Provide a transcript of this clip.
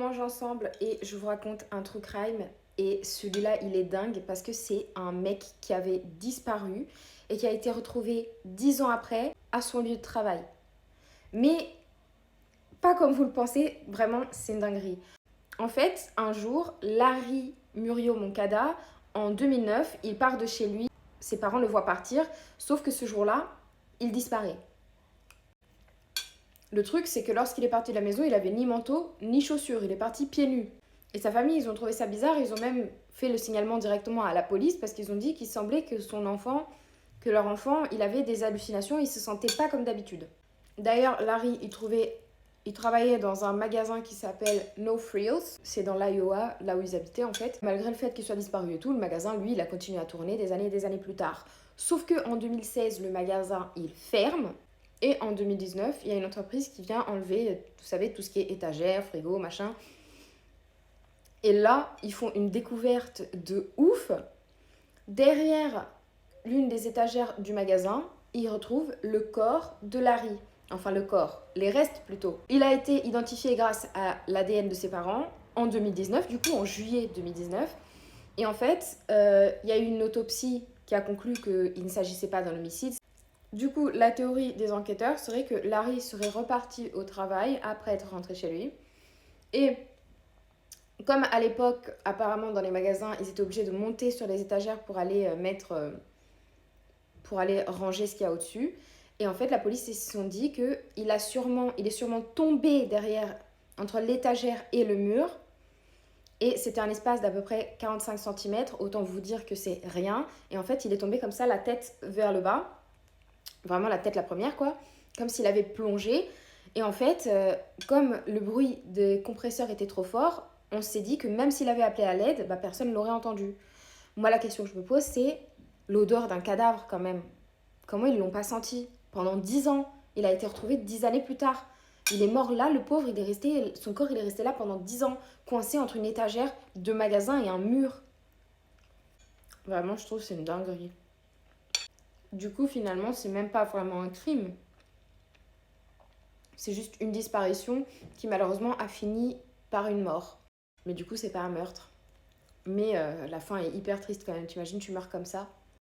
mélange ensemble et je vous raconte un true crime. Et celui-là, il est dingue parce que c'est un mec qui avait disparu et qui a été retrouvé 10 ans après à son lieu de travail. Mais pas comme vous le pensez, vraiment, c'est une dinguerie. En fait, un jour, Larry Muriel Moncada, en 2009, il part de chez lui. Ses parents le voient partir, sauf que ce jour-là, il disparaît. Le truc, c'est que lorsqu'il est parti de la maison, il avait ni manteau, ni chaussures. Il est parti pieds nus. Et sa famille, ils ont trouvé ça bizarre. Ils ont même fait le signalement directement à la police parce qu'ils ont dit qu'il semblait que leur enfant, il avait des hallucinations. Il se sentait pas comme d'habitude. D'ailleurs, Larry, il travaillait dans un magasin qui s'appelle No Frills. C'est dans l'Iowa, là où ils habitaient en fait. Malgré le fait qu'il soit disparu et tout, le magasin, lui, il a continué à tourner des années et des années plus tard. Sauf qu'en 2016, le magasin, il ferme. Et en 2019, il y a une entreprise qui vient enlever, vous savez, tout ce qui est étagère, frigo, machin. Et là, ils font une découverte de ouf. Derrière l'une des étagères du magasin, ils retrouvent le corps de Larry. Enfin, le corps, les restes plutôt. Il a été identifié grâce à l'ADN de ses parents en 2019, du coup en juillet 2019. Et en fait, il y a eu une autopsie qui a conclu qu'il ne s'agissait pas d'un homicide. Du coup, la théorie des enquêteurs serait que Larry serait reparti au travail après être rentré chez lui. Et comme à l'époque, apparemment dans les magasins, ils étaient obligés de monter sur les étagères pour aller pour aller ranger ce qu'il y a au-dessus. Et en fait, la police ils se sont dit qu'il est sûrement tombé derrière, entre l'étagère et le mur. Et c'était un espace d'à peu près 45 cm. Autant vous dire que c'est rien. Et en fait, il est tombé comme ça, la tête vers le bas. Vraiment la tête la première, quoi. Comme s'il avait plongé. Et en fait, comme le bruit des compresseurs était trop fort, on s'est dit que même s'il avait appelé à l'aide, bah, personne ne l'aurait entendu. Moi, la question que je me pose, c'est l'odeur d'un cadavre quand même. Comment ils ne l'ont pas senti pendant 10 ans? Il a été retrouvé 10 années plus tard. Il est mort là, le pauvre, son corps il est resté là pendant 10 ans, coincé entre une étagère de magasin et un mur. Vraiment, je trouve que c'est une dinguerie. Du coup, finalement, c'est même pas vraiment un crime. C'est juste une disparition qui malheureusement a fini par une mort. Mais du coup, c'est pas un meurtre. Mais la fin est hyper triste quand même. T'imagines, tu meurs comme ça.